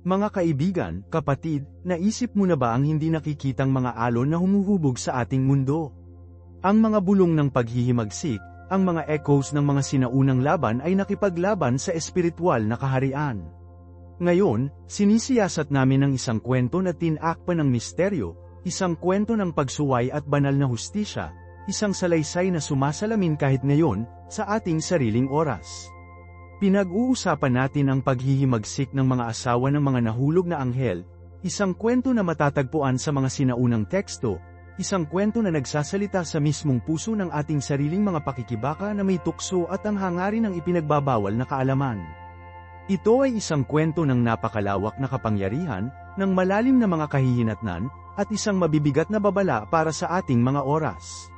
Mga kaibigan, kapatid, naisip mo na ba ang hindi nakikitang mga alon na humuhubog sa ating mundo? Ang mga bulong ng paghihimagsik, ang mga echoes ng mga sinaunang laban ay nakipaglaban sa espiritual na kaharian. Ngayon, sinisiyasat namin ang isang kwento na tinakpan ng misteryo, isang kwento ng pagsuway at banal na hustisya, isang salaysay na sumasalamin kahit ngayon, sa ating sariling oras. Pinag-uusapan natin ang paghihimagsik ng mga asawa ng mga nahulog na anghel, isang kwento na matatagpuan sa mga sinaunang teksto, isang kwento na nagsasalita sa mismong puso ng ating sariling mga pakikibaka na may tukso at ang hangarin ng ipinagbabawal na kaalaman. Ito ay isang kwento ng napakalawak na kapangyarihan, ng malalim na mga kahihinatnan, at isang mabibigat na babala para sa ating mga oras.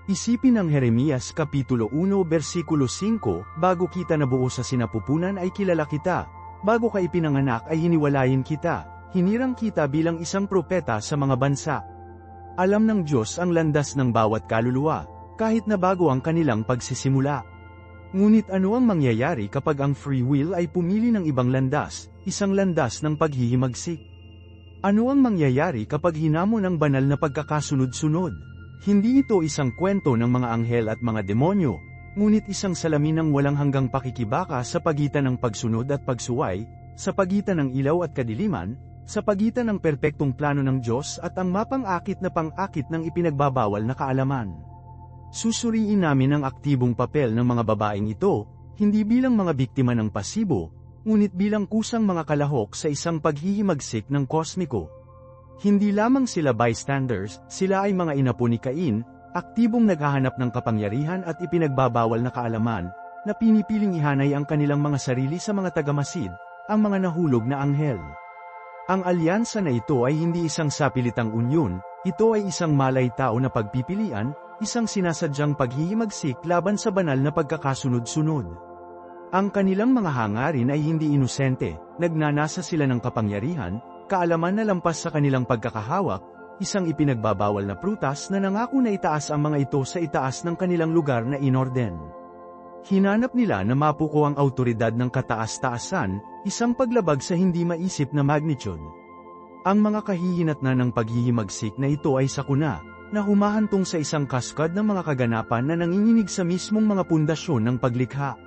Isipin ang Jeremias Kapitulo 1 versikulo 5, bago kita nabuo sa sinapupunan ay kilala kita, bago ka ipinanganak ay hiniwalayin kita, hinirang kita bilang isang propeta sa mga bansa. Alam ng Diyos ang landas ng bawat kaluluwa, kahit na bago ang kanilang pagsisimula. Ngunit ano ang mangyayari kapag ang free will ay pumili ng ibang landas, isang landas ng paghihimagsik? Ano ang mangyayari kapag hinamon ang banal na pagkakasunod-sunod? Hindi ito isang kwento ng mga anghel at mga demonyo, ngunit isang salamin ng walang hanggang pakikibaka sa pagitan ng pagsunod at pagsuway, sa pagitan ng ilaw at kadiliman, sa pagitan ng perpektong plano ng Diyos at ang mapang-akit na pang-akit ng ipinagbabawal na kaalaman. Susuriin namin ang aktibong papel ng mga babaeng ito, hindi bilang mga biktima ng pasibo, ngunit bilang kusang mga kalahok sa isang paghihimagsik ng kosmiko. Hindi lamang sila bystanders, sila ay mga inapo ni Cain, aktibong naghahanap ng kapangyarihan at ipinagbabawal na kaalaman, na pinipiling ihanay ang kanilang mga sarili sa mga tagamasid, ang mga nahulog na anghel. Ang alyansa na ito ay hindi isang sapilitang unyon, ito ay isang malay-tao na pagpipilian, isang sinasadyang paghihimagsik laban sa banal na pagkakasunod-sunod. Ang kanilang mga hangarin ay hindi inosente, nagnanasa sila ng kapangyarihan, kaalaman na lampas sa kanilang pagkakahawak, isang ipinagbabawal na prutas na nangako na itaas ang mga ito sa itaas ng kanilang lugar na inorden. Hinanap nila na mapuko ang autoridad ng kataas-taasan, isang paglabag sa hindi maisip na magnitude. Ang mga kahihinatnan ng paghihimagsik na ito ay sakuna, na humahantong sa isang kaskad ng mga kaganapan na nanginginig sa mismong mga pundasyon ng paglikha.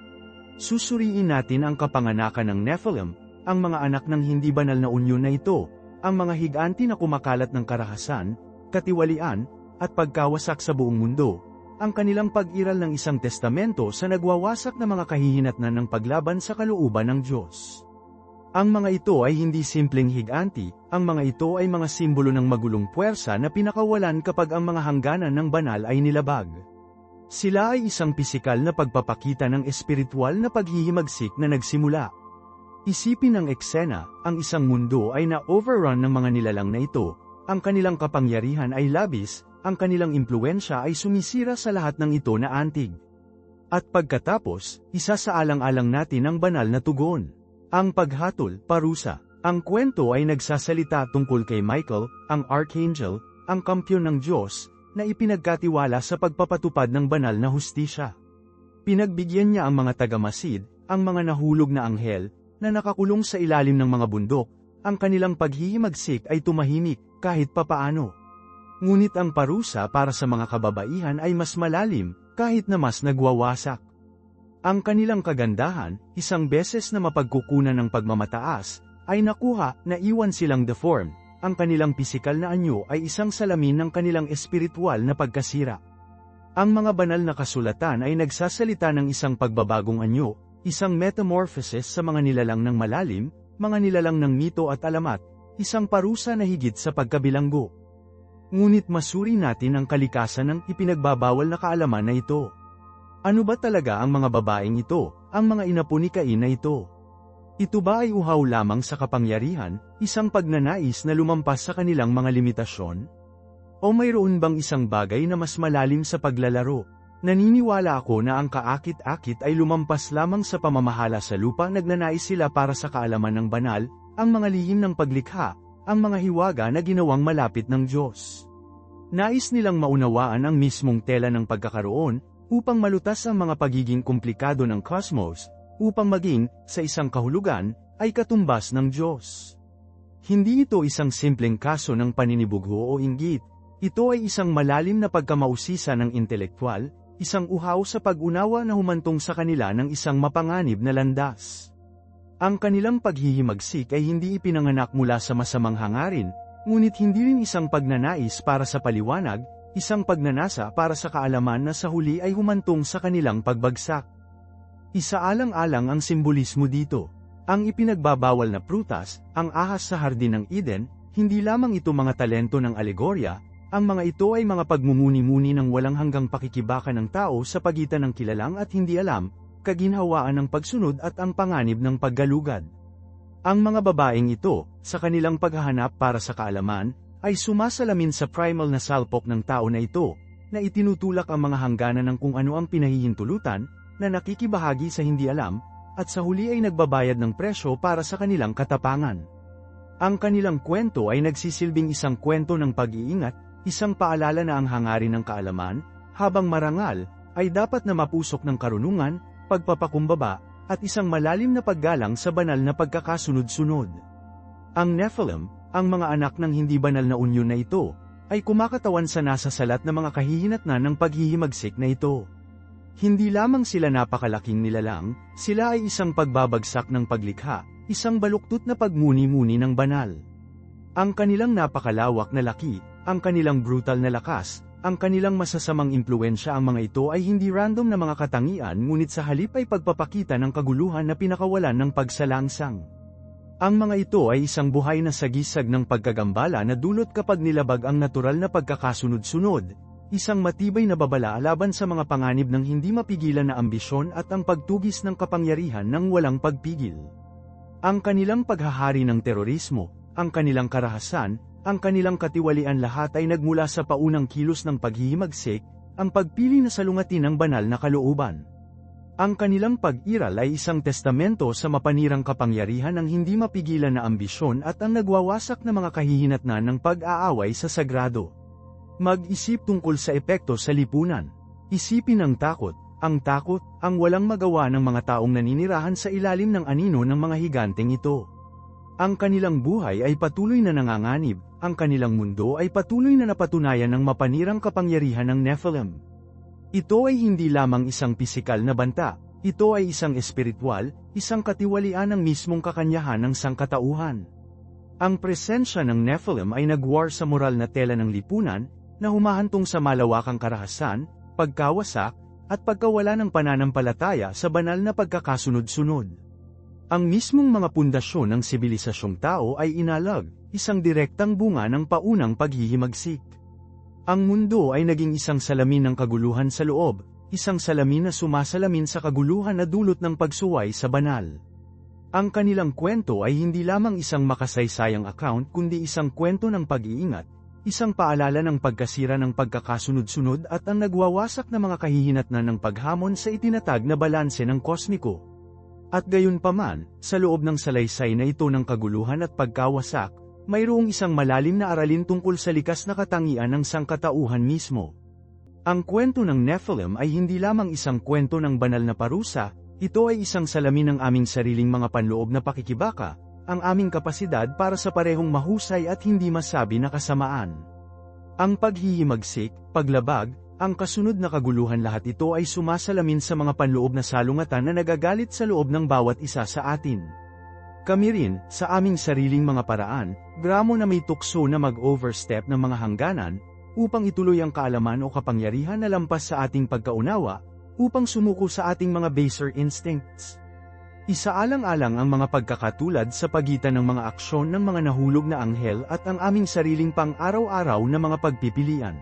Susuriin natin ang kapanganakan ng Nephilim, ang mga anak ng hindi banal na unyon na ito, ang mga higanti na kumakalat ng karahasan, katiwalian, at pagkawasak sa buong mundo, ang kanilang pag-iral ng isang testamento sa nagwawasak na mga kahihinatnan ng paglaban sa kalooban ng Diyos. Ang mga ito ay hindi simpleng higanti, ang mga ito ay mga simbolo ng magulong puwersa na pinakawalan kapag ang mga hangganan ng banal ay nilabag. Sila ay isang pisikal na pagpapakita ng espiritual na paghihimagsik na nagsimula. Isipin ang eksena, ang isang mundo ay na-overrun ng mga nilalang na ito, ang kanilang kapangyarihan ay labis, ang kanilang impluwensya ay sumisira sa lahat ng ito na antig. At pagkatapos, isa sa alang-alang natin ang banal na tugon. Ang paghatol, parusa. Ang kwento ay nagsasalita tungkol kay Michael, ang Archangel, ang kampiyon ng Diyos, na ipinagkatiwala sa pagpapatupad ng banal na hustisya. Pinagbigyan niya ang mga tagamasid, ang mga nahulog na anghel, na nakakulong sa ilalim ng mga bundok, ang kanilang paghihimagsik ay tumahimik, kahit papaano. Ngunit ang parusa para sa mga kababaihan ay mas malalim, kahit na mas nagwawasak. Ang kanilang kagandahan, isang beses na mapagkukunan ng pagmamataas, ay nakuha na iwan silang deformed, ang kanilang pisikal na anyo ay isang salamin ng kanilang espiritual na pagkasira. Ang mga banal na kasulatan ay nagsasalita ng isang pagbabagong anyo, isang metamorphosis sa mga nilalang ng malalim, mga nilalang ng mito at alamat, isang parusa na higit sa pagkabilanggo. Ngunit masuri natin ang kalikasan ng ipinagbabawal na kaalaman na ito. Ano ba talaga ang mga babaeng ito, ang mga inapo ni Cain na ito? Ito ba ay uhaw lamang sa kapangyarihan, isang pagnanais na lumampas sa kanilang mga limitasyon? O mayroon bang isang bagay na mas malalim sa paglalaro? Naniniwala ako na ang kaakit-akit ay lumampas lamang sa pamamahala sa lupa. Nagnanais sila para sa kaalaman ng banal, ang mga lihim ng paglikha, ang mga hiwaga na ginawang malapit ng Diyos. Nais nilang maunawaan ang mismong tela ng pagkakaroon, upang malutas ang mga pagiging komplikado ng cosmos, upang maging, sa isang kahulugan, ay katumbas ng Diyos. Hindi ito isang simpleng kaso ng paninibugho o inggit, ito ay isang malalim na pagkamausisa ng intelektual, isang uhaw sa pag-unawa na humantong sa kanila ng isang mapanganib na landas. Ang kanilang paghihimagsik ay hindi ipinanganak mula sa masamang hangarin, ngunit hindi rin isang pagnanais para sa paliwanag, isang pagnanasa para sa kaalaman na sa huli ay humantong sa kanilang pagbagsak. Isaalang-alang ang simbolismo dito. Ang ipinagbabawal na prutas, ang ahas sa hardin ng Eden, hindi lamang ito mga talento ng alegorya, ang mga ito ay mga pagmumuni-muni ng walang hanggang pakikibaka ng tao sa pagitan ng kilalang at hindi alam, kaginhawaan ng pagsunod at ang panganib ng paggalugad. Ang mga babaeng ito, sa kanilang paghahanap para sa kaalaman, ay sumasalamin sa primal na salpok ng tao na ito, na itinutulak ang mga hangganan ng kung ano ang pinahihintulutan, na nakikibahagi sa hindi alam, at sa huli ay nagbabayad ng presyo para sa kanilang katapangan. Ang kanilang kwento ay nagsisilbing isang kwento ng pag-iingat, isang paalala na ang hangarin ng kaalaman, habang marangal, ay dapat na mapusok ng karunungan, pagpapakumbaba, at isang malalim na paggalang sa banal na pagkakasunod-sunod. Ang Nephilim, ang mga anak ng hindi banal na unyon na ito, ay kumakatawan sa nasasalat na mga kahihinatnan ng paghihimagsik na ito. Hindi lamang sila napakalaking nilalang, sila ay isang pagbabagsak ng paglikha, isang baluktot na pagmuni-muni ng banal. Ang kanilang napakalawak na laki, ang kanilang brutal na lakas, ang kanilang masasamang impluensya ang mga ito ay hindi random na mga katangian ngunit sa halip ay pagpapakita ng kaguluhan na pinakawalan ng pagsalangsang. Ang mga ito ay isang buhay na sagisag ng pagkagambala na dulot kapag nilabag ang natural na pagkakasunod-sunod, isang matibay na babala laban sa mga panganib ng hindi mapigilan na ambisyon at ang pagtugis ng kapangyarihan ng walang pagpigil. Ang kanilang paghahari ng terorismo, ang kanilang karahasan, ang kanilang katiwalian lahat ay nagmula sa paunang kilos ng paghihimagsik, ang pagpili na salungatin ng banal na kalooban. Ang kanilang pag-iral ay isang testamento sa mapanirang kapangyarihan ng hindi mapigilan na ambisyon at ang nagwawasak na mga kahihinatnan ng pag-aaway sa sagrado. Mag-isip tungkol sa epekto sa lipunan. Isipin ang takot, ang walang magawa ng mga taong naninirahan sa ilalim ng anino ng mga higanteng ito. Ang kanilang buhay ay patuloy na nanganganib, ang kanilang mundo ay patuloy na napatunayan ng mapanirang kapangyarihan ng Nephilim. Ito ay hindi lamang isang pisikal na banta, ito ay isang espiritual, isang katiwalian ng mismong kakanyahan ng sangkatauhan. Ang presensya ng Nephilim ay nagwar sa moral na tela ng lipunan, na humahantong sa malawakang karahasan, pagkawasak, at pagkawala ng pananampalataya sa banal na pagkakasunod-sunod. Ang mismong mga pundasyon ng sibilisasyong tao ay inalag, isang direktang bunga ng paunang paghihimagsik. Ang mundo ay naging isang salamin ng kaguluhan sa loob, isang salamin na sumasalamin sa kaguluhan na dulot ng pagsuway sa banal. Ang kanilang kwento ay hindi lamang isang makasaysayang account kundi isang kwento ng pag-iingat, isang paalala ng pagkasira ng pagkakasunod-sunod at ang nagwawasak na mga kahihinatnan ng paghamon sa itinatag na balanse ng kosmiko. At gayunpaman, sa loob ng salaysay na ito ng kaguluhan at pagkawasak, mayroong isang malalim na aralin tungkol sa likas na katangian ng sangkatauhan mismo. Ang kwento ng Nephilim ay hindi lamang isang kwento ng banal na parusa, ito ay isang salamin ng aming sariling mga panloob na pakikibaka, ang aming kapasidad para sa parehong mahusay at hindi masabi na kasamaan. Ang paghihimagsik, paglabag, ang kasunod na kaguluhan lahat ito ay sumasalamin sa mga panloob na salungatan na nagagalit sa loob ng bawat isa sa atin. Kami rin, sa aming sariling mga paraan, gramo na may tukso na mag-overstep ng mga hangganan, upang ituloy ang kaalaman o kapangyarihan na lampas sa ating pagkaunawa, upang sumuko sa ating mga baser instincts. Isaalang-alang ang mga pagkakatulad sa pagitan ng mga aksyon ng mga nahulog na anghel at ang aming sariling pang-araw-araw na mga pagpipilian.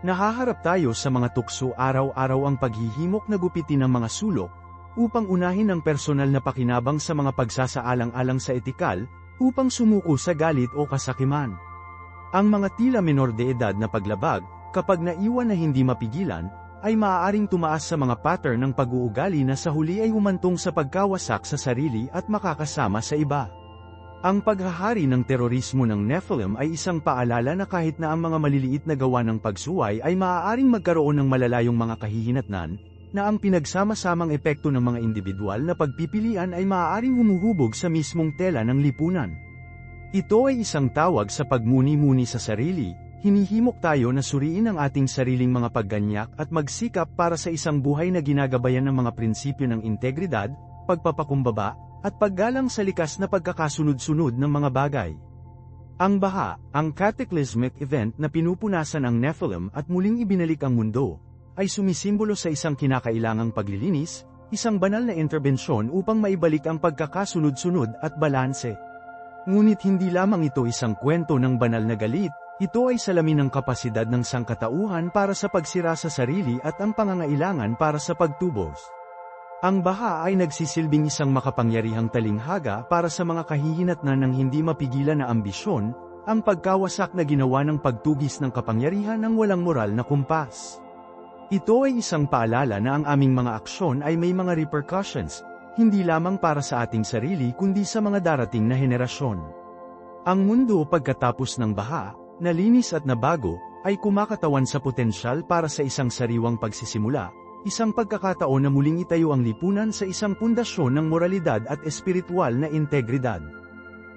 Nahaharap tayo sa mga tukso araw-araw ang paghihimok na gupitin ng mga sulok, upang unahin ang personal na pakinabang sa mga pagsasaalang-alang sa etikal, upang sumuko sa galit o kasakiman. Ang mga tila menor de edad na paglabag, kapag naiwan na hindi mapigilan, ay maaaring tumaas sa mga pattern ng pag-uugali na sa huli ay humantong sa pagkawasak sa sarili at makakasama sa iba. Ang paghahari ng terorismo ng Nephilim ay isang paalala na kahit na ang mga maliliit na gawa ng pagsuway ay maaaring magkaroon ng malalayong mga kahihinatnan, na ang pinagsama-samang epekto ng mga individual na pagpipilian ay maaaring humuhubog sa mismong tela ng lipunan. Ito ay isang tawag sa pagmuni-muni sa sarili. Hinihimok tayo na suriin ang ating sariling mga pagganyak at magsikap para sa isang buhay na ginagabayan ng mga prinsipyo ng integridad, pagpapakumbaba, at paggalang sa likas na pagkakasunod-sunod ng mga bagay. Ang baha, ang cataclysmic event na pinupunasan ang Nephilim at muling ibinalik ang mundo, ay sumisimbolo sa isang kinakailangang paglilinis, isang banal na interbensyon upang maibalik ang pagkakasunod-sunod at balanse. Ngunit hindi lamang ito isang kwento ng banal na galit, ito ay salamin ng kapasidad ng sangkatauhan para sa pagsira sa sarili at ang pangangailangan para sa pagtubos. Ang baha ay nagsisilbing isang makapangyarihang talinghaga para sa mga kahihinatnan ng hindi mapigilan na ambisyon, ang pagkawasak na ginawa ng pagtugis ng kapangyarihan ng walang moral na kumpas. Ito ay isang paalala na ang aming mga aksyon ay may mga repercussions, hindi lamang para sa ating sarili kundi sa mga darating na henerasyon. Ang mundo pagkatapos ng baha, nalinis at nabago, ay kumakatawan sa potensyal para sa isang sariwang pagsisimula, isang pagkakataon na muling itayo ang lipunan sa isang pundasyon ng moralidad at espiritual na integridad.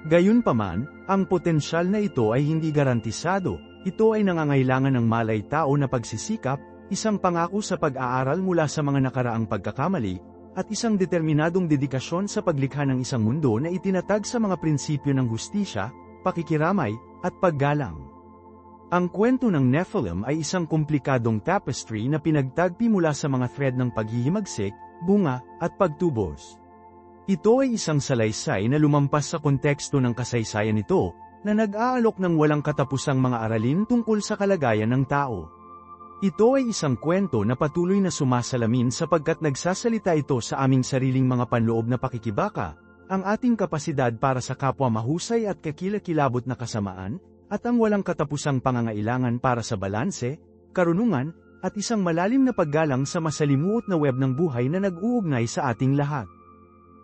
Gayunpaman, ang potensyal na ito ay hindi garantisado, ito ay nangangailangan ng malay-tao na pagsisikap, isang pangako sa pag-aaral mula sa mga nakaraang pagkakamali, at isang determinadong dedikasyon sa paglikha ng isang mundo na itinatag sa mga prinsipyo ng hustisya, pakikiramay, at paggalang. Ang kwento ng Nephilim ay isang komplikadong tapestry na pinagtagpi mula sa mga thread ng paghihimagsik, bunga, at pagtubos. Ito ay isang salaysay na lumampas sa konteksto ng kasaysayan nito, na nag-aalok ng walang katapusang mga aralin tungkol sa kalagayan ng tao. Ito ay isang kwento na patuloy na sumasalamin sapagkat nagsasalita ito sa aming sariling mga panloob na pakikibaka, ang ating kapasidad para sa kapwa mahusay at kakilakilabot na kasamaan, at ang walang katapusang pangangailangan para sa balanse, karunungan, at isang malalim na paggalang sa masalimuot na web ng buhay na nag-uugnay sa ating lahat.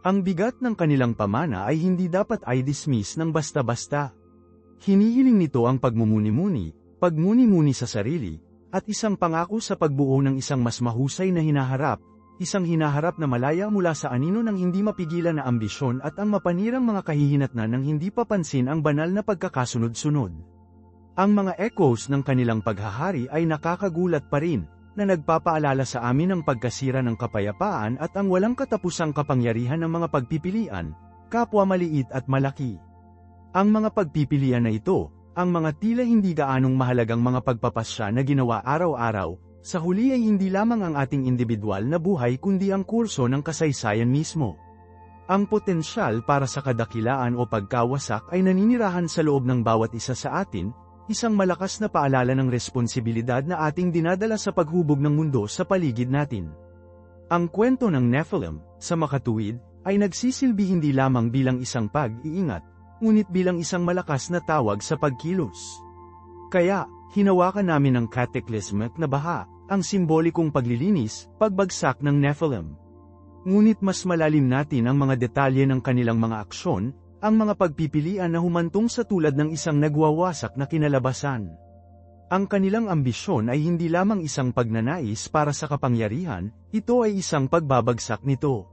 Ang bigat ng kanilang pamana ay hindi dapat ay dismiss ng basta-basta. Hinihiling nito ang pagmumuni-muni, pagmuni-muni sa sarili, at isang pangako sa pagbuo ng isang mas mahusay na hinaharap, isang hinaharap na malaya mula sa anino ng hindi mapigilan na ambisyon at ang mapanirang mga kahihinatnan ng hindi papansin ang banal na pagkakasunod-sunod. Ang mga echoes ng kanilang paghahari ay nakakagulat pa rin, na nagpapaalala sa amin ang pagkasira ng kapayapaan at ang walang katapusang kapangyarihan ng mga pagpipilian, kapwa maliit at malaki. Ang mga pagpipilian na ito, ang mga tila hindi gaanong mahalagang mga pagpapasya na ginawa araw-araw, sa huli ay hindi lamang ang ating individual na buhay kundi ang kurso ng kasaysayan mismo. Ang potensyal para sa kadakilaan o pagkawasak ay naninirahan sa loob ng bawat isa sa atin, isang malakas na paalala ng responsibilidad na ating dinadala sa paghubog ng mundo sa paligid natin. Ang kwento ng Nephilim, sa makatuwid, ay nagsisilbi hindi lamang bilang isang pag-iingat, ngunit bilang isang malakas na tawag sa pagkilos. Kaya, hinawakan namin ang cataclysmic na baha, ang simbolikong paglilinis, pagbagsak ng Nephilim. Ngunit mas malalim natin ang mga detalye ng kanilang mga aksyon, ang mga pagpipilian na humantong sa tulad ng isang nagwawasak na kinalabasan. Ang kanilang ambisyon ay hindi lamang isang pagnanais para sa kapangyarihan, ito ay isang pagbabagsak nito.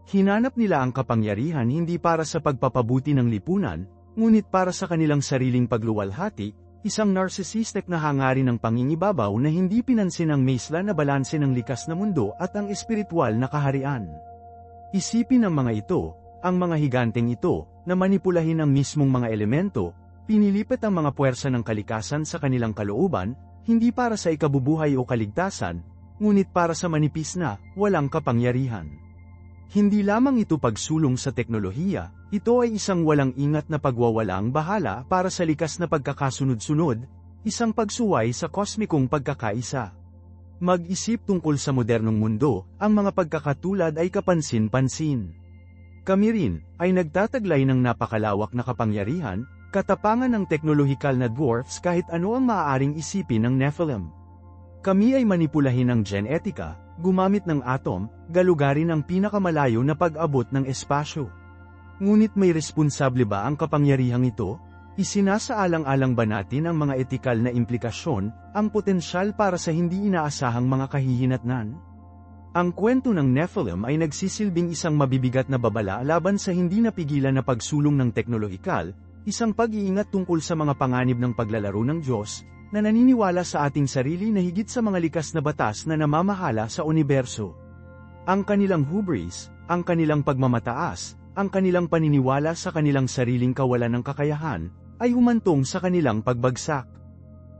Hinanap nila ang kapangyarihan hindi para sa pagpapabuti ng lipunan, ngunit para sa kanilang sariling pagluwalhati, isang narcissistic na hangarin ng pangingibabaw na hindi pinansin ang maisla na balanse ng likas na mundo at ang espiritual na kaharian. Isipin ng mga ito, ang mga higanteng ito, na manipulahin ang mismong mga elemento, pinilipat ang mga puwersa ng kalikasan sa kanilang kalooban, hindi para sa ikabubuhay o kaligtasan, ngunit para sa manipis na, walang kapangyarihan. Hindi lamang ito pagsulong sa teknolohiya, ito ay isang walang ingat na pagwawalang bahala para sa likas na pagkakasunod-sunod, isang pagsuway sa kosmikong pagkakaisa. Mag-isip tungkol sa modernong mundo, ang mga pagkakatulad ay kapansin-pansin. Kami rin, ay nagtataglay ng napakalawak na kapangyarihan, katapangan ng teknolohikal na dwarfs kahit ano ang maaaring isipin ng Nephilim. Kami ay manipulahin ng genetika, gumamit ng atom, galugarin ang pinakamalayo na pag-abot ng espasyo. Ngunit may responsable ba ang kapangyarihang ito? Isinasaalang-alang ba natin ang mga etikal na implikasyon, ang potensyal para sa hindi inaasahang mga kahihinatnan? Ang kwento ng Nephilim ay nagsisilbing isang mabibigat na babala laban sa hindi napigilan na pagsulong ng teknolohikal, isang pag-iingat tungkol sa mga panganib ng paglalaro ng Diyos, na naniniwala sa ating sarili na higit sa mga likas na batas na namamahala sa universo. Ang kanilang hubris, ang kanilang pagmamataas, ang kanilang paniniwala sa kanilang sariling kawalan ng kakayahan, ay humantong sa kanilang pagbagsak.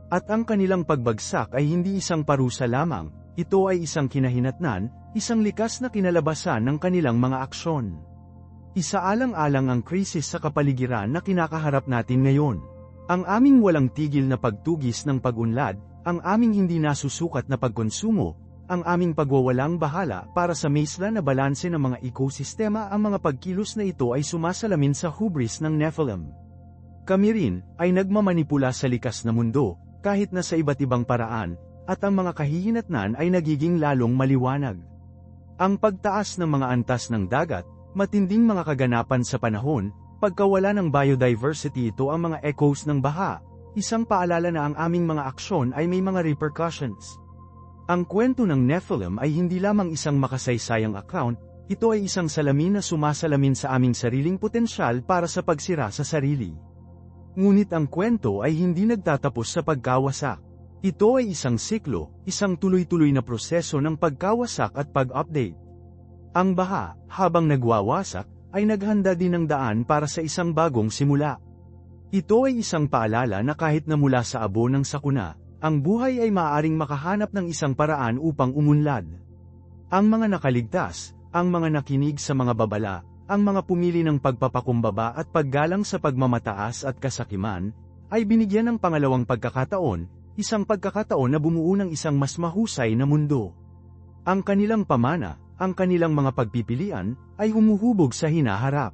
At ang kanilang pagbagsak ay hindi isang parusa lamang, ito ay isang kinahinatnan, isang likas na kinalabasan ng kanilang mga aksyon. Isaalang-alang ang krisis sa kapaligiran na kinakaharap natin ngayon. Ang aming walang tigil na pagtugis ng pag-unlad, ang aming hindi nasusukat na pagkonsumo, ang aming pagwawalang bahala para sa maisla na balanse ng mga ekosistema, ang mga pagkilos na ito ay sumasalamin sa hubris ng Nephilim. Kami rin ay nagmamanipula sa likas na mundo, kahit na sa iba't ibang paraan, at ang mga kahihinatnan ay nagiging lalong maliwanag. Ang pagtaas ng mga antas ng dagat, matinding mga kaganapan sa panahon, pagkawala ng biodiversity, ito ang mga echoes ng baha, isang paalala na ang aming mga aksyon ay may mga repercussions. Ang kwento ng Nephilim ay hindi lamang isang makasaysayang account, ito ay isang salamin na sumasalamin sa aming sariling potensyal para sa pagsira sa sarili. Ngunit ang kwento ay hindi nagtatapos sa pagkawasak. Ito ay isang siklo, isang tuloy-tuloy na proseso ng pagkawasak at pag-update. Ang baha, habang nagwawasak, ay naghanda din ng daan para sa isang bagong simula. Ito ay isang paalala na kahit na mula sa abo ng sakuna, ang buhay ay maaaring makahanap ng isang paraan upang umunlad. Ang mga nakaligtas, ang mga nakinig sa mga babala, ang mga pumili ng pagpapakumbaba at paggalang sa pagmamataas at kasakiman, ay binigyan ng pangalawang pagkakataon, isang pagkakataon na bumuo ng isang mas mahusay na mundo. Ang kanilang pamana, ang kanilang mga pagpipilian, ay humuhubog sa hinaharap.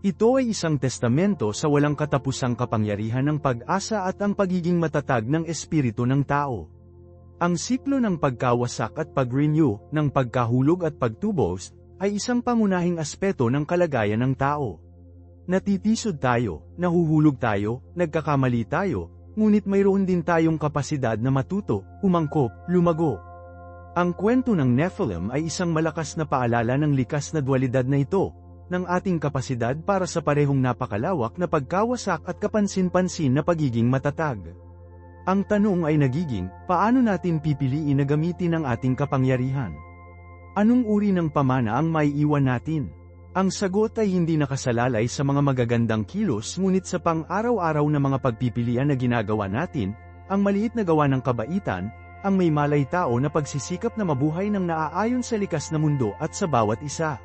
Ito ay isang testamento sa walang katapusang kapangyarihan ng pag-asa at ang pagiging matatag ng espiritu ng tao. Ang siklo ng pagkawasak at pag-renew, ng pagkahulog at pagtubos, ay isang pangunahing aspeto ng kalagayan ng tao. Natitisod tayo, nahuhulog tayo, nagkakamali tayo, ngunit mayroon din tayong kapasidad na matuto, umangkop, lumago. Ang kwento ng Nephilim ay isang malakas na paalala ng likas na dualidad na ito, ng ating kapasidad para sa parehong napakalawak na pagkawasak at kapansin-pansin na pagiging matatag. Ang tanong ay nagiging, paano natin pipiliin na gamitin ang ating kapangyarihan? Anong uri ng pamana ang maiiwan natin? Ang sagot ay hindi nakasalalay sa mga magagandang kilos, ngunit sa pang-araw-araw na mga pagpipilian na ginagawa natin, ang maliit na gawa ng kabaitan, ang may malay tao na pagsisikap na mabuhay ng naaayon sa likas na mundo at sa bawat isa.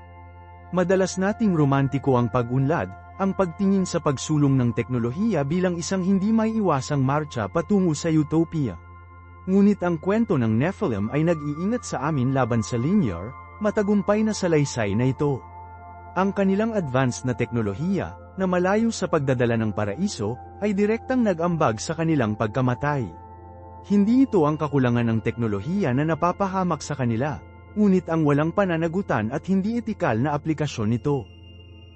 Madalas nating romantiko ang pag-unlad, ang pagtingin sa pagsulong ng teknolohiya bilang isang hindi maiiwasang marcha patungo sa utopia. Ngunit ang kwento ng Nephilim ay nag-iingat sa amin laban sa linear, matagumpay na salaysay na ito. Ang kanilang advanced na teknolohiya, na malayo sa pagdadala ng paraiso, ay direktang nag-ambag sa kanilang pagkamatay. Hindi ito ang kakulangan ng teknolohiya na napapahamak sa kanila, ngunit ang walang pananagutan at hindi etikal na aplikasyon nito.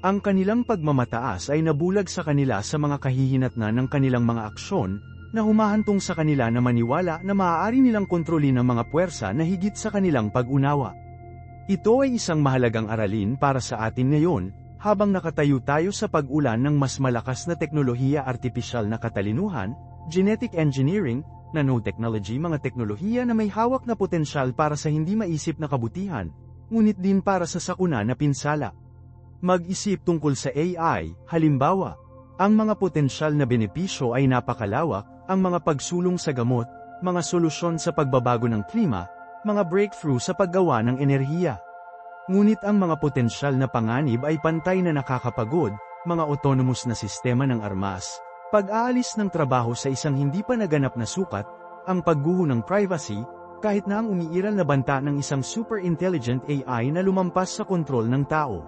Ang kanilang pagmamataas ay nabulag sa kanila sa mga kahihinatnan ng kanilang mga aksyon, na humahantong sa kanila na maniwala na maaari nilang kontrolin ang mga puwersa na higit sa kanilang pag-unawa. Ito ay isang mahalagang aralin para sa atin ngayon, habang nakatayo tayo sa pag-ulan ng mas malakas na teknolohiya, artipisyal na katalinuhan, genetic engineering, nanotechnology, mga teknolohiya na may hawak na potensyal para sa hindi maisip na kabutihan, ngunit din para sa sakuna na pinsala. Mag-isip tungkol sa AI, halimbawa, ang mga potensyal na benepisyo ay napakalawak, ang mga pagsulong sa gamot, mga solusyon sa pagbabago ng klima, mga breakthrough sa paggawa ng enerhiya. Ngunit ang mga potensyal na panganib ay pantay na nakakapagod, mga autonomous na sistema ng armas, pag-aalis ng trabaho sa isang hindi pa naganap na sukat, ang pagguho ng privacy, kahit na ang umiiral na banta ng isang super intelligent AI na lumampas sa kontrol ng tao.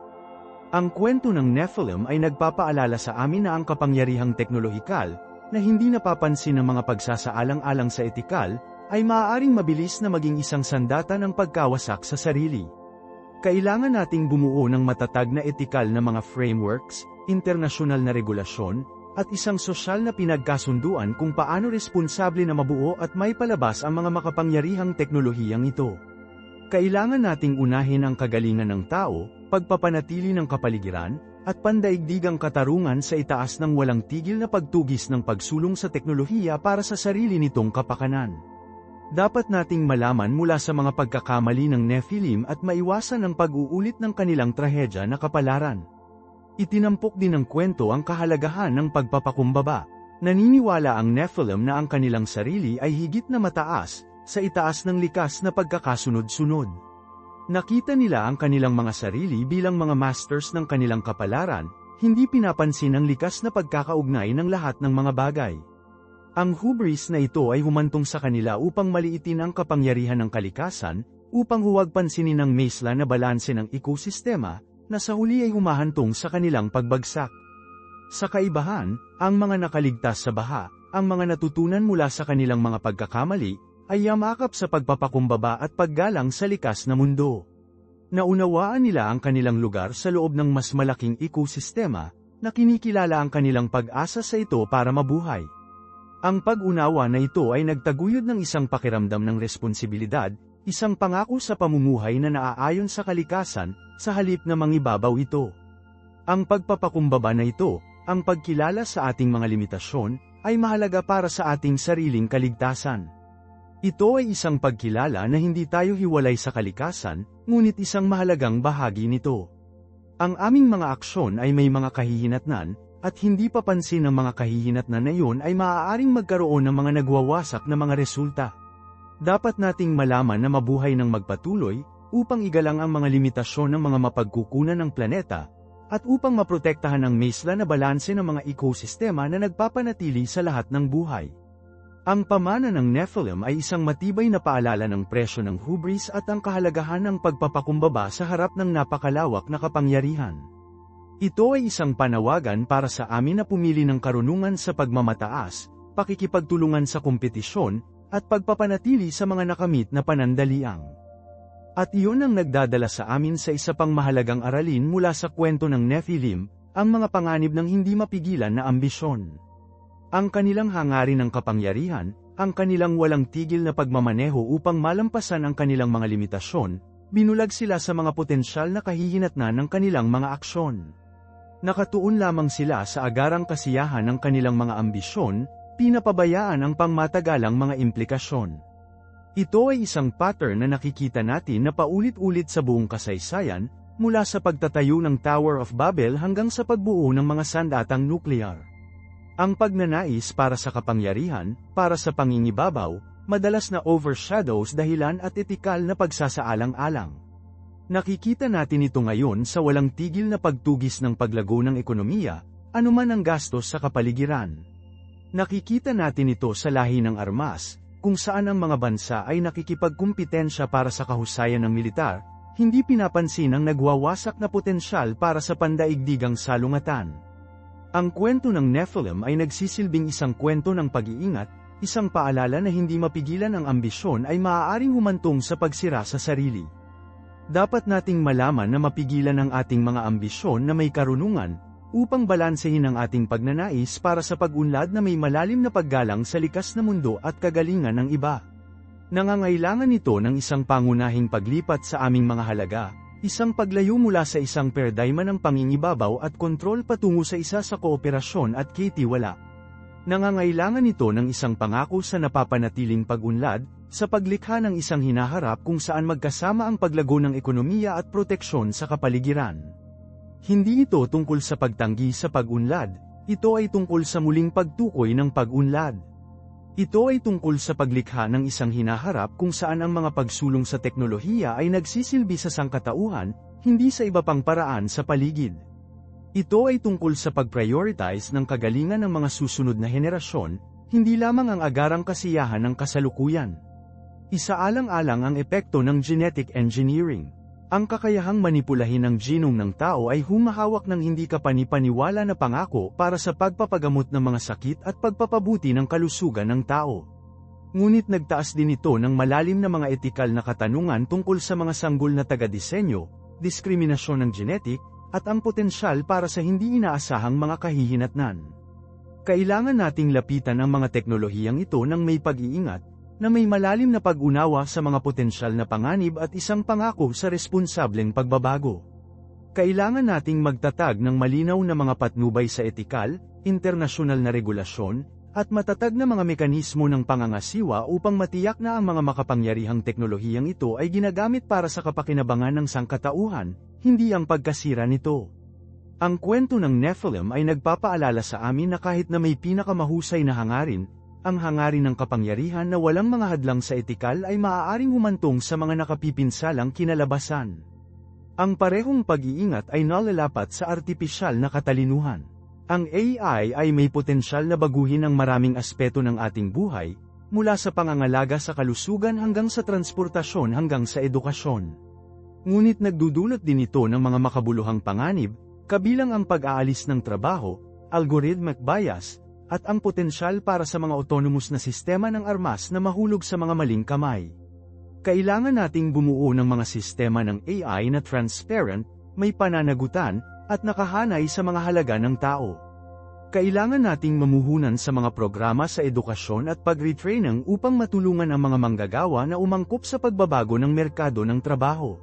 Ang kwento ng Nephilim ay nagpapaalala sa amin na ang kapangyarihang teknolohikal, na hindi napapansin ng mga pagsasaalang-alang sa etikal, ay maaaring mabilis na maging isang sandata ng pagkawasak sa sarili. Kailangan nating bumuo ng matatag na etikal na mga frameworks, internasyonal na regulasyon, at isang sosyal na pinagkasunduan kung paano responsable na mabuo at may palabas ang mga makapangyarihang teknolohiyang ito. Kailangan nating unahin ang kagalingan ng tao, pagpapanatili ng kapaligiran, at pandaigdigang katarungan sa itaas ng walang tigil na pagtugis ng pagsulong sa teknolohiya para sa sarili nitong kapakanan. Dapat nating malaman mula sa mga pagkakamali ng Nephilim at maiwasan ang pag-uulit ng kanilang trahedya na kapalaran. Itinampok din ng kwento ang kahalagahan ng pagpapakumbaba. Naniniwala ang Nephilim na ang kanilang sarili ay higit na mataas, sa itaas ng likas na pagkakasunod-sunod. Nakita nila ang kanilang mga sarili bilang mga masters ng kanilang kapalaran, hindi pinapansin ang likas na pagkakaugnay ng lahat ng mga bagay. Ang hubris na ito ay humantong sa kanila upang maliitin ang kapangyarihan ng kalikasan, upang huwag pansinin ang mesla na balanse ng ekosistema, na sa huli ay humahantong sa kanilang pagbagsak. Sa kaibahan, ang mga nakaligtas sa baha, ang mga natutunan mula sa kanilang mga pagkakamali, ay yamakap sa pagpapakumbaba at paggalang sa likas na mundo. Naunawaan nila ang kanilang lugar sa loob ng mas malaking ekosistema, na kinikilala ang kanilang pag-asa sa ito para mabuhay. Ang pag-unawa na ito ay nagtaguyod ng isang pakiramdam ng responsibilidad, isang pangako sa pamumuhay na naaayon sa kalikasan, sa halip na mangibabaw ito. Ang pagpapakumbaba na ito, ang pagkilala sa ating mga limitasyon, ay mahalaga para sa ating sariling kaligtasan. Ito ay isang pagkilala na hindi tayo hiwalay sa kalikasan, ngunit isang mahalagang bahagi nito. Ang aming mga aksyon ay may mga kahihinatnan, at hindi papansin ng mga kahihinatnan na iyon ay maaaring magkaroon ng mga nagwawasak na mga resulta. Dapat nating malaman na mabuhay ng magpatuloy, upang igalang ang mga limitasyon ng mga mapagkukunan ng planeta, at upang maprotektahan ang mesla na balanse ng mga ekosistema na nagpapanatili sa lahat ng buhay. Ang pamana ng Nephilim ay isang matibay na paalala ng presyo ng hubris at ang kahalagahan ng pagpapakumbaba sa harap ng napakalawak na kapangyarihan. Ito ay isang panawagan para sa amin na pumili ng karunungan sa pagmamataas, pakikipagtulungan sa kompetisyon, at pagpapanatili sa mga nakamit na panandaliang. At iyon ang nagdadala sa amin sa isa pang mahalagang aralin mula sa kwento ng Nephilim, ang mga panganib ng hindi mapigilan na ambisyon. Ang kanilang hangarin ng kapangyarihan, ang kanilang walang tigil na pagmamaneho upang malampasan ang kanilang mga limitasyon, binulag sila sa mga potensyal na kahihinatnan ng kanilang mga aksyon. Nakatuon lamang sila sa agarang kasiyahan ng kanilang mga ambisyon, pinapabayaan ang pangmatagalang mga implikasyon. Ito ay isang pattern na nakikita natin na paulit-ulit sa buong kasaysayan, mula sa pagtatayo ng Tower of Babel hanggang sa pagbuo ng mga sandatang nuklear. Ang pagnanais para sa kapangyarihan, para sa pangingibabaw, madalas na overshadows dahilan at etikal na pagsasaalang-alang. Nakikita natin ito ngayon sa walang tigil na pagtugis ng paglago ng ekonomiya, anuman ang gastos sa kapaligiran. Nakikita natin ito sa lahi ng armas, kung saan ang mga bansa ay nakikipagkumpitensya para sa kahusayan ng militar, hindi pinapansin ang nagwawasak na potensyal para sa pandaigdigang salungatan. Ang kwento ng Nephilim ay nagsisilbing isang kwento ng pag-iingat, isang paalala na hindi mapigilan ang ambisyon ay maaaring humantong sa pagsira sa sarili. Dapat nating malaman na mapigilan ang ating mga ambisyon na may karunungan, upang balansehin ang ating pagnanais para sa pag-unlad na may malalim na paggalang sa likas na mundo at kagalingan ng iba. Nangangailangan ito ng isang pangunahing paglipat sa aming mga halaga, isang paglayo mula sa isang paradigma ng pangingibabaw at kontrol patungo sa isa sa kooperasyon at kitiwala. Nangangailangan ito ng isang pangako sa napapanatiling pag-unlad, sa paglikha ng isang hinaharap kung saan magkasama ang paglago ng ekonomiya at proteksyon sa kapaligiran. Hindi ito tungkol sa pagtanggi sa pag-unlad, ito ay tungkol sa muling pagtukoy ng pag-unlad. Ito ay tungkol sa paglikha ng isang hinaharap kung saan ang mga pagsulong sa teknolohiya ay nagsisilbi sa sangkatauhan, hindi sa iba pang paraan sa paligid. Ito ay tungkol sa pag-prioritize ng kagalingan ng mga susunod na henerasyon, hindi lamang ang agarang kasiyahan ng kasalukuyan. Isaalang-alang ang epekto ng genetic engineering. Ang kakayahang manipulahin ang genome ng tao ay humahawak ng hindi kapanipaniwala na pangako para sa pagpapagamot ng mga sakit at pagpapabuti ng kalusugan ng tao. Ngunit nagtaas din ito ng malalim na mga etikal na katanungan tungkol sa mga sanggol na taga-disenyo, diskriminasyon ng genetic, at ang potensyal para sa hindi inaasahang mga kahihinatnan. Kailangan nating lapitan ang mga teknolohiyang ito ng may pag-iingat, na may malalim na pag-unawa sa mga potensyal na panganib at isang pangako sa responsableng pagbabago. Kailangan nating magtatag ng malinaw na mga patnubay sa etikal, internasyonal na regulasyon, at matatag na mga mekanismo ng pangangasiwa upang matiyak na ang mga makapangyarihang teknolohiyang ito ay ginagamit para sa kapakinabangan ng sangkatauhan, hindi ang pagkasira nito. Ang kwento ng Nephilim ay nagpapaalala sa amin na kahit na may pinakamahusay na hangarin, ang hangarin ng kapangyarihan na walang mga hadlang sa etikal ay maaaring humantong sa mga nakapipinsalang kinalabasan. Ang parehong pag-iingat ay nalalapat sa artipisyal na katalinuhan. Ang AI ay may potensyal na baguhin ang maraming aspeto ng ating buhay, mula sa pangangalaga sa kalusugan hanggang sa transportasyon hanggang sa edukasyon. Ngunit nagdudulot din ito ng mga makabuluhang panganib, kabilang ang pag-aalis ng trabaho, algorithmic bias, at ang potensyal para sa mga autonomous na sistema ng armas na mahulog sa mga maling kamay. Kailangan nating bumuo ng mga sistema ng AI na transparent, may pananagutan, at nakahanay sa mga halaga ng tao. Kailangan nating mamuhunan sa mga programa sa edukasyon at pag-retraining upang matulungan ang mga manggagawa na umangkop sa pagbabago ng merkado ng trabaho.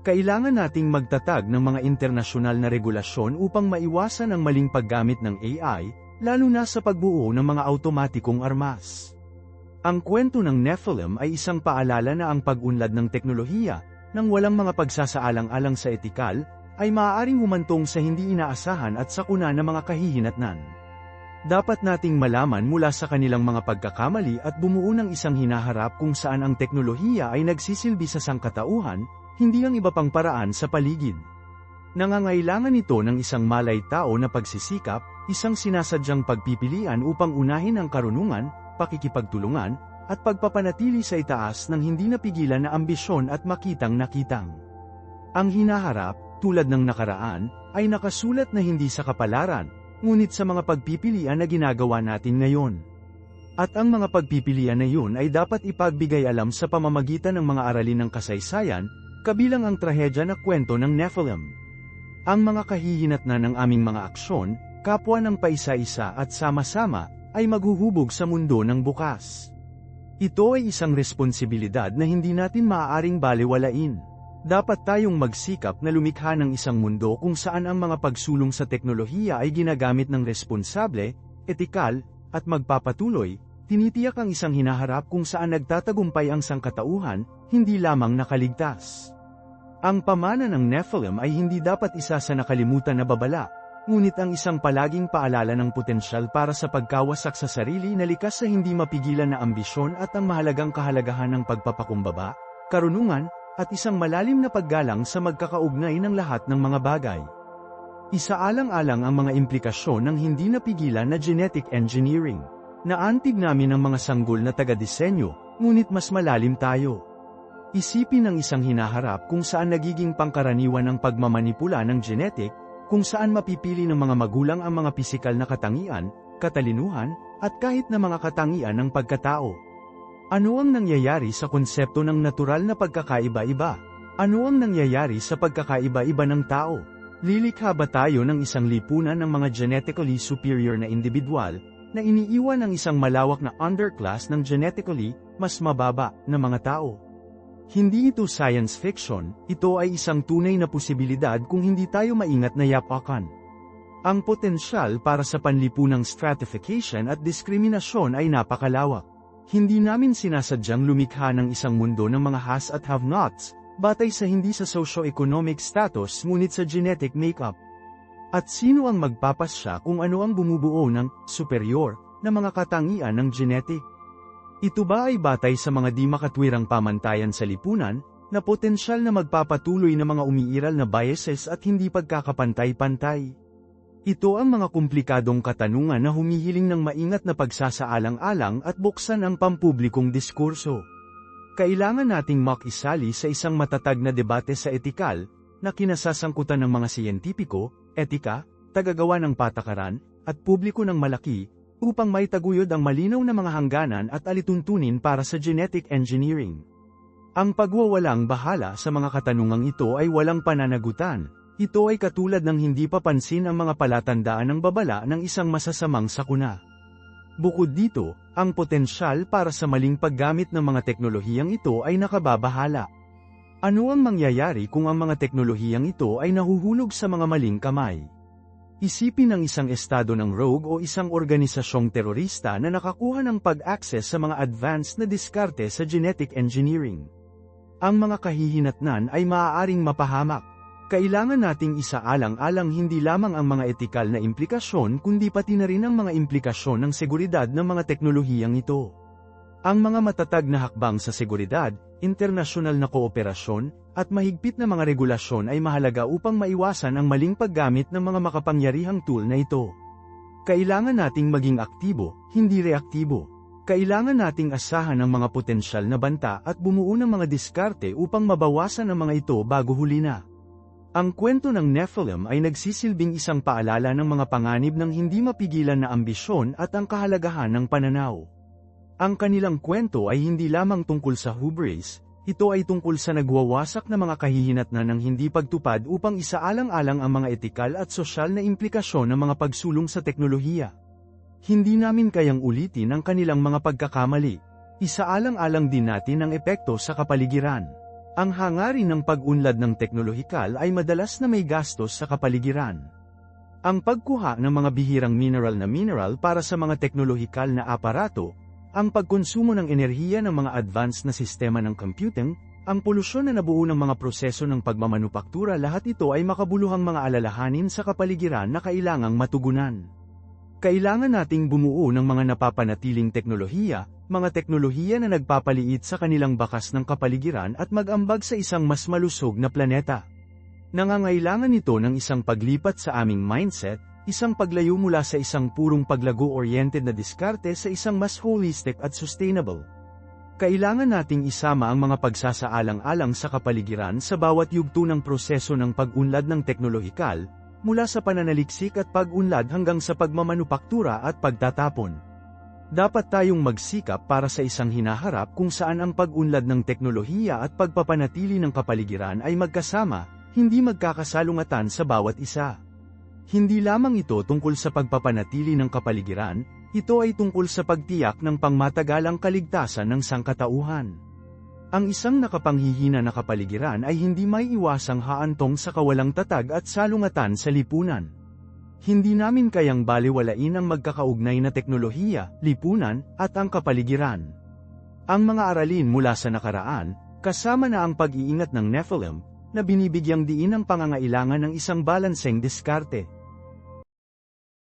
Kailangan nating magtatag ng mga internasyonal na regulasyon upang maiwasan ang maling paggamit ng AI, lalo na sa pagbuo ng mga automatikong armas. Ang kwento ng Nephilim ay isang paalala na ang pag-unlad ng teknolohiya, nang walang mga pagsasaalang-alang sa etikal, ay maaaring humantong sa hindi inaasahan at sakuna ng mga kahihinatnan. Dapat nating malaman mula sa kanilang mga pagkakamali at bumuo ng isang hinaharap kung saan ang teknolohiya ay nagsisilbi sa sangkatauhan, hindi ang iba pang paraan sa paligid. Nangangailangan ito ng isang malay-tao na pagsisikap, isang sinasadyang pagpipilian upang unahin ang karunungan, pakikipagtulungan, at pagpapanatili sa itaas ng hindi napigilan na ambisyon at makitang-nakitang. Ang hinaharap, tulad ng nakaraan, ay nakasulat na hindi sa kapalaran, ngunit sa mga pagpipilian na ginagawa natin ngayon. At ang mga pagpipilian na yun ay dapat ipagbigay alam sa pamamagitan ng mga aralin ng kasaysayan, kabilang ang trahedya na kwento ng Nephilim. Ang mga kahihinatnan ng aming mga aksyon, kapwa ng paisa-isa at sama-sama, ay maghuhubog sa mundo ng bukas. Ito ay isang responsibilidad na hindi natin maaaring balewalain. Dapat tayong magsikap na lumikha ng isang mundo kung saan ang mga pagsulong sa teknolohiya ay ginagamit ng responsable, etikal, at magpapatuloy, tinitiyak ang isang hinaharap kung saan nagtatagumpay ang sangkatauhan, hindi lamang nakaligtas. Ang pamana ng Nephilim ay hindi dapat isa sa nakalimutan na babala, ngunit ang isang palaging paalala ng potensyal para sa pagkawasak sa sarili na likas sa hindi mapigilan na ambisyon at ang mahalagang kahalagahan ng pagpapakumbaba, karunungan, at isang malalim na paggalang sa magkakaugnay ng lahat ng mga bagay. Isaalang-alang ang mga implikasyon ng hindi napigilan na genetic engineering. Naantig namin ang mga sanggol na taga-disenyo, ngunit mas malalim tayo. Isipin ang isang hinaharap kung saan nagiging pangkaraniwan ang pagmamanipula ng genetic, kung saan mapipili ng mga magulang ang mga pisikal na katangian, katalinuhan, at kahit na mga katangian ng pagkatao. Ano ang nangyayari sa konsepto ng natural na pagkakaiba-iba? Ano ang nangyayari sa pagkakaiba-iba ng tao? Lilikha ba tayo ng isang lipunan ng mga genetically superior na individual, na iniiwan ng isang malawak na underclass ng genetically mas mababa na mga tao? Hindi ito science fiction, ito ay isang tunay na posibilidad kung hindi tayo maingat na yapakan. Ang potensyal para sa panlipunang stratification at diskriminasyon ay napakalawak. Hindi namin sinasadyang lumikha ng isang mundo ng mga has at have-nots, batay sa hindi sa socio-economic status ngunit sa genetic makeup. At sino ang magpapasya kung ano ang bumubuo ng superior na mga katangian ng genetic? Ito ba ay batay sa mga di makatwirang pamantayan sa lipunan, na potensyal na magpapatuloy na mga umiiral na biases at hindi pagkakapantay-pantay? Ito ang mga komplikadong katanungan na humihiling ng maingat na pagsasaalang-alang at buksan ang pampublikong diskurso. Kailangan nating makisali sa isang matatag na debate sa etikal, na kinasasangkutan ng mga siyentipiko, etika, tagagawa ng patakaran, at publiko ng malaki, upang maitaguyod ang malinaw na mga hangganan at alituntunin para sa genetic engineering. Ang pagwawalang bahala sa mga katanungang ito ay walang pananagutan. Ito ay katulad ng hindi papansin ang mga palatandaan ng babala ng isang masasamang sakuna. Bukod dito, ang potensyal para sa maling paggamit ng mga teknolohiyang ito ay nakababahala. Ano ang mangyayari kung ang mga teknolohiyang ito ay nahuhulog sa mga maling kamay? Isipin ang isang estado ng rogue o isang organisasyong terorista na nakakuha ng pag-access sa mga advanced na diskarte sa genetic engineering. Ang mga kahihinatnan ay maaaring mapahamak. Kailangan nating isaalang-alang hindi lamang ang mga etikal na implikasyon kundi pati na rin ang mga implikasyon ng seguridad ng mga teknolohiyang ito. Ang mga matatag na hakbang sa seguridad, internasyonal na kooperasyon, at mahigpit na mga regulasyon ay mahalaga upang maiwasan ang maling paggamit ng mga makapangyarihang tool na ito. Kailangan nating maging aktibo, hindi reaktibo. Kailangan nating asahan ang mga potensyal na banta at bumuo ng mga diskarte upang mabawasan ang mga ito bago huli na. Ang kwento ng Nephilim ay nagsisilbing isang paalala ng mga panganib ng hindi mapigilan na ambisyon at ang kahalagahan ng pananaw. Ang kanilang kwento ay hindi lamang tungkol sa hubris, ito ay tungkol sa nagwawasak na mga kahihinatnan ng hindi pagtupad upang isaalang-alang ang mga etikal at sosyal na implikasyon ng mga pagsulong sa teknolohiya. Hindi namin kayang ulitin ang kanilang mga pagkakamali. Isaalang-alang din natin ang epekto sa kapaligiran. Ang hangarin ng pag-unlad ng teknolohikal ay madalas na may gastos sa kapaligiran. Ang pagkuha ng mga bihirang mineral para sa mga teknolohikal na aparato, ang pagkonsumo ng enerhiya ng mga advanced na sistema ng computing, ang polusyon na nabuo ng mga proseso ng pagmamanupaktura, lahat ito ay makabuluhang mga alalahanin sa kapaligiran na kailangang matugunan. Kailangan nating bumuo ng mga napapanatiling teknolohiya, mga teknolohiya na nagpapaliit sa kanilang bakas ng kapaligiran at mag-ambag sa isang mas malusog na planeta. Nangangailangan ito ng isang paglipat sa aming mindset, isang paglayo mula sa isang purong paglago-oriented na diskarte sa isang mas holistic at sustainable. Kailangan nating isama ang mga pagsasaalang-alang sa kapaligiran sa bawat yugto ng proseso ng pag-unlad ng teknolohikal, mula sa pananaliksik at pag-unlad hanggang sa pagmamanupaktura at pagtatapon. Dapat tayong magsikap para sa isang hinaharap kung saan ang pag-unlad ng teknolohiya at pagpapanatili ng kapaligiran ay magkasama, hindi magkakasalungatan sa bawat isa. Hindi lamang ito tungkol sa pagpapanatili ng kapaligiran, ito ay tungkol sa pagtiyak ng pangmatagalang kaligtasan ng sangkatauhan. Ang isang nakapanghihina na kapaligiran ay hindi may iwasang haantong sa kawalang tatag at salungatan sa lipunan. Hindi namin kayang baliwalain ang magkakaugnay na teknolohiya, lipunan, at ang kapaligiran. Ang mga aralin mula sa nakaraan, kasama na ang pag-iingat ng Nephilim, na binibigyang diin ang pangangailangan ng isang balanseng diskarte.